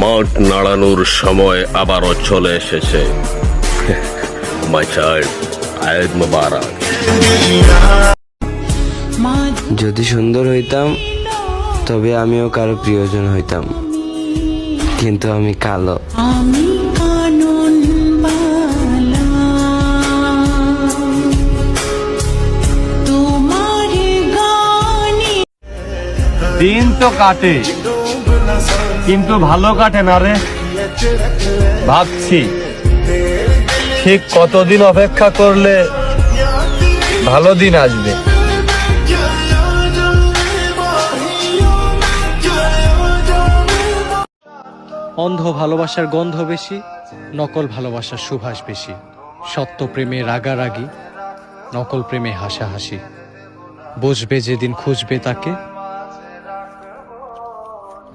মাঠ নাড়ানোর সময় আবারও চলে এসেছে। মাই চাইল্ড, ঈদ মুবারক। যদি সুন্দর হইতাম তবে আমিও কারো প্রিয়জন হইতাম, কিন্তু আমি কালো। দিন তো কাটে কিন্তু ভালো কাটে না রে। ভাবছি ঠিক কতদিন অপেক্ষা করলে ভালো দিন আসবে। অন্ধ ভালোবাসার গন্ধ বেশি, নকল ভালোবাসার সুভাষ বেশি। সত্য প্রেমে রাগারাগি, নকল প্রেমে হাসাহাসি। বুঝবে যেদিন খুঁজবে তাকে,